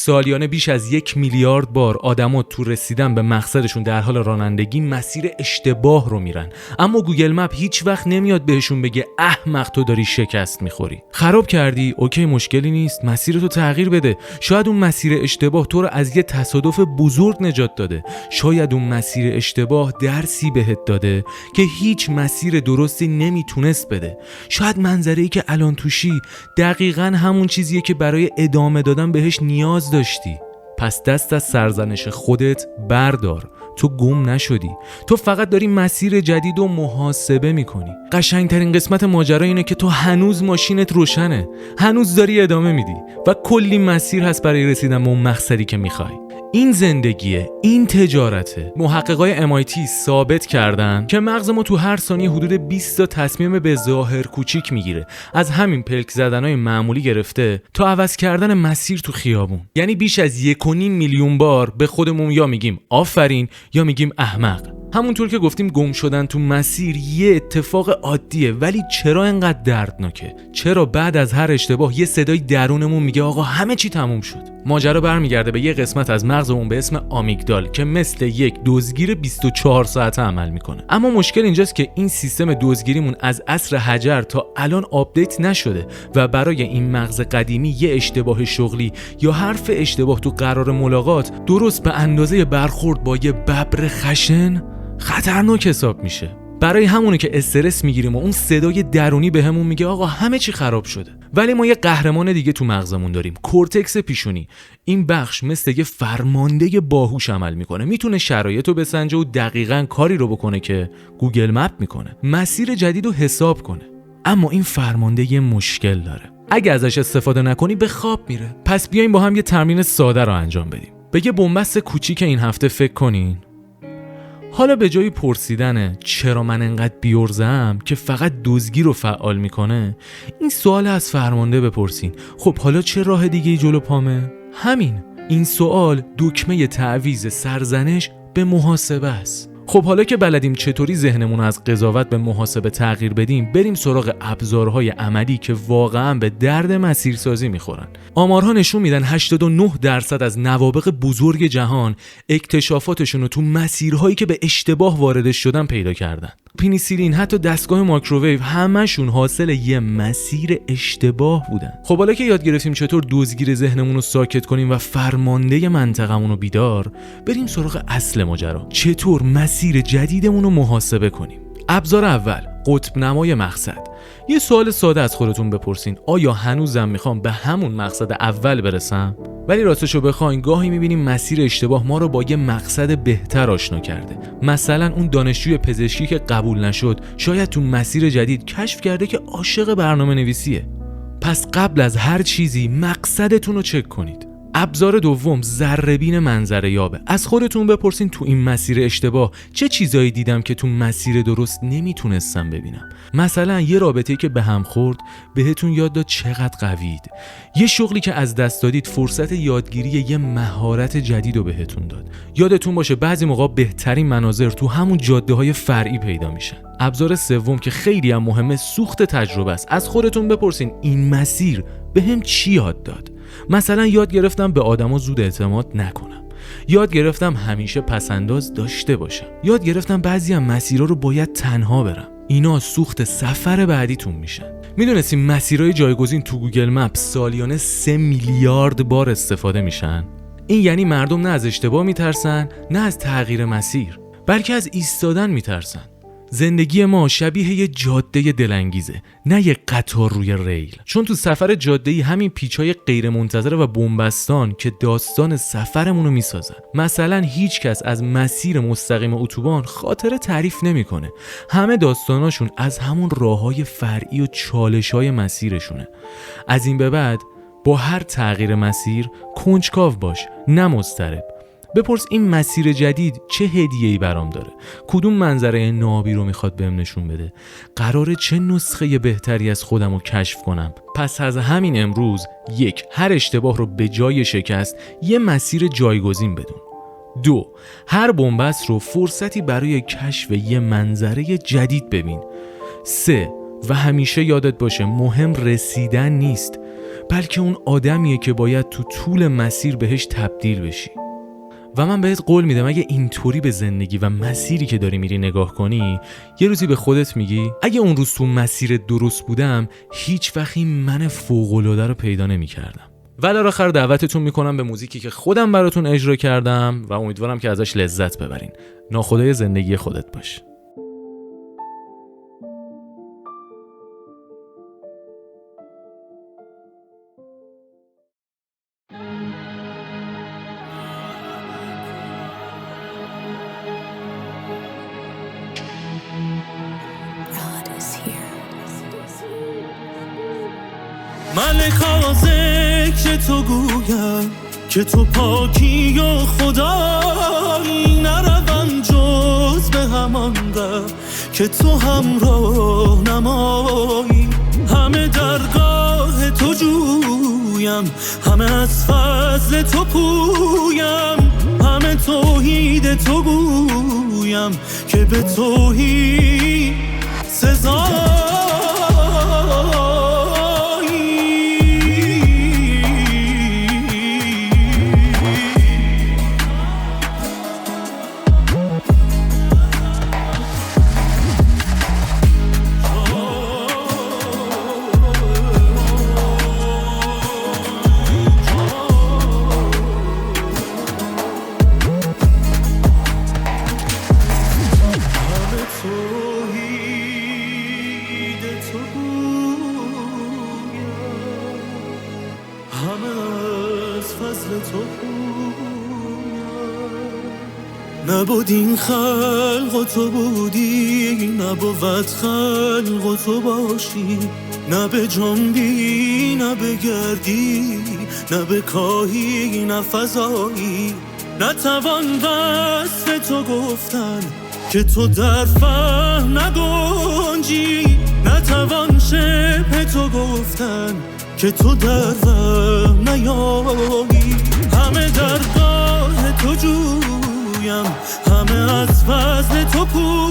سالیانه بیش از 1 میلیارد بار آدما تو رسیدن به مقصدشون در حال رانندگی مسیر اشتباه رو میرن، اما گوگل مپ هیچ وقت نمیاد بهشون بگه احمق تو داری شکست میخوری، خراب کردی، اوکی مشکلی نیست، مسیرتو تغییر بده. شاید اون مسیر اشتباه تو رو از یه تصادف بزرگ نجات داده، شاید اون مسیر اشتباه درسی بهت داده که هیچ مسیر درستی نمیتونست بده. شاید منظره‌ای که الان توشی دقیقاً همون چیزیه که برای ادامه دادن بهش نیاز داشتی. پس دست از سرزنش خودت بردار، تو گم نشدی، تو فقط داری مسیر جدید رو محاسبه میکنی. قشنگترین قسمت ماجرا اینه که تو هنوز ماشینت روشنه، هنوز داری ادامه میدی و کلی مسیر هست برای رسیدن به اون مقصدی که میخوای. این زندگیه، این تجارته. محققای MIT ثابت کردن که مغز ما تو هر ثانیه حدود 20 تا تصمیم به ظاهر کوچیک میگیره، از همین پلک زدنهای معمولی گرفته تا عوض کردن مسیر تو خیابون. یعنی بیش از 1.5 میلیون بار به خودمون یا میگیم آفرین یا میگیم احمق. همونطور که گفتیم گم شدن تو مسیر یه اتفاق عادیه، ولی چرا انقدر دردناکه؟ چرا بعد از هر اشتباه یه صدای درونمون میگه آقا همه چی تموم شد؟ ماجرا برمیگرده به یه قسمت از مغزمون به اسم آمیگدال که مثل یک دزدگیر 24 ساعته عمل میکنه. اما مشکل اینجاست که این سیستم دزدگیریمون از عصر حجر تا الان آپدیت نشده و برای این مغز قدیمی یه اشتباه شغلی یا حرف اشتباه تو قرار ملاقات درست به اندازه برخورد با یه ببر خشن خطرناک حساب میشه. برای همونه که استرس میگیریم و اون صدای درونی بهمون میگه آقا همه چی خراب شده. ولی ما یه قهرمان دیگه تو مغزمون داریم، کورتکس پیشونی. این بخش مثل یه فرمانده باهوش عمل میکنه، میتونه شرایطو بسنجه و دقیقاً کاری رو بکنه که گوگل مپ میکنه، مسیر جدید رو حساب کنه. اما این فرمانده یه مشکل داره، اگه ازش استفاده نکنی به خواب میره. پس بیایم با هم یه تمرین ساده رو انجام بدیم. به یه بنبست کوچیک این هفته فکر کنین. حالا به جای پرسیدن چرا من انقدر بیورزم که فقط دزدگی رو فعال میکنه، این سوال از فرمانده بپرسین خب حالا چه راه دیگه جلو پامه؟ همین. این سوال دکمه تعویض سرزنش به محاسبه است. خب حالا که بلدیم چطوری ذهنمون از قضاوت به محاسبه تغییر بدیم، بریم سراغ ابزارهای عملی که واقعا به درد مسیرسازی میخورن. آمارها نشون میدن 89% از نوابغ بزرگ جهان اکتشافاتشون رو تو مسیرهایی که به اشتباه واردش شدن پیدا کردن. پنیسیلین، حتی دستگاه مایکروویو، همشون حاصل یه مسیر اشتباه بودن. خب حالا که یاد گرفتیم چطور دزدگیر ذهنمون رو ساکت کنیم و فرمانده منطقمون رو بیدار، بریم سراغ اصل ماجرا، چطور مسیر جدیدمون رو محاسبه کنیم. ابزار اول، قطب نمای مقصد. یه سوال ساده از خودتون بپرسین، آیا هنوزم میخوام به همون مقصد اول برسم؟ ولی راستشو بخواین گاهی میبینیم مسیر اشتباه ما رو با یه مقصد بهتر آشنا کرده. مثلا اون دانشجوی پزشکی که قبول نشد شاید تو مسیر جدید کشف کرده که عاشق برنامه نویسیه. پس قبل از هر چیزی مقصدتون رو چک کنید. ابزار دوم، ذره‌بین منظره یابه. از خودتون بپرسین تو این مسیر اشتباه چه چیزایی دیدم که تو مسیر درست نمیتونستم ببینم. مثلا یه رابطه‌ای که به هم خورد بهتون یاد داد چقدر قویید. یه شغلی که از دست دادید فرصت یادگیری یه مهارت جدید رو بهتون داد. یادتون باشه بعضی موقع بهترین مناظر تو همون جاده‌های فرعی پیدا میشن. ابزار سوم که خیلی هم مهمه، سوخت تجربه است. از خودتون بپرسین این مسیر بهم چی یاد داد؟ مثلا یاد گرفتم به آدما زود اعتماد نکنم، یاد گرفتم همیشه پسنداز داشته باشم، یاد گرفتم بعضی از مسیرها رو باید تنها برم. اینا سوخت سفر بعدیتون میشن. میدونستیم مسیرهای جایگزین تو گوگل مپ سالیانه 3 میلیارد بار استفاده میشن؟ این یعنی مردم نه از اشتباه میترسن، نه از تغییر مسیر، بلکه از ایستادن میترسن. زندگی ما شبیه یه جاده دلانگیزه، نه یه قطار روی ریل. چون تو سفر جاده‌ای همین پیچ‌های غیر منتظره و بنبستان که داستان سفرمون رو میسازن. مثلا هیچ کس از مسیر مستقیم اتوبان خاطره تعریف نمیکنه. همه داستاناشون از همون راه‌های فرعی و چالش‌های مسیرشونه. از این به بعد با هر تغییر مسیر کنجکاو باش، نه مضطرب. بپرس این مسیر جدید چه هدیه‌ای برام داره؟ کدوم منظره نابی رو میخواد بهم نشون بده؟ قراره چه نسخه بهتری از خودم رو کشف کنم؟ پس از همین امروز، 1. هر اشتباه رو به جای شکست یه مسیر جایگزین بدون. 2. هر بنبست رو فرصتی برای کشف یه منظره جدید ببین. 3. و همیشه یادت باشه مهم رسیدن نیست، بلکه اون آدمیه که باید تو طول مسیر بهش تبدیل بشی. و من بهت قول میدم اگه اینطوری به زندگی و مسیری که داری میری نگاه کنی، یه روزی به خودت میگی اگه اون روز تو مسیر درست بودم، هیچ وقت این من فوق‌العاده رو پیدا نمی‌کردم. ولی آخر دعوتتون میکنم به موزیکی که خودم براتون اجرا کردم و امیدوارم که ازش لذت ببرین. ناخدای زندگی خودت باش. ملکا ذکر تو گویم که تو پاکی و خدایی، نروم جز به همان ره که تو همراه نمایی. همه درگاه تو جویم، همه از فضل تو پویم، همه توحید تو گویم که به توحید سزا. نبود این خلق و تو بودی، نبود خلق و تو باشی، نه به جنبی نه به گردی، نه به کاهی نه فضایی. نتوان وصف تو گفتن که تو در فهم نگنجی، نتوان شبه تو گفتن که تو در وهم نیایی. همه درگاه تو جویم، همه از فضل تو پویم،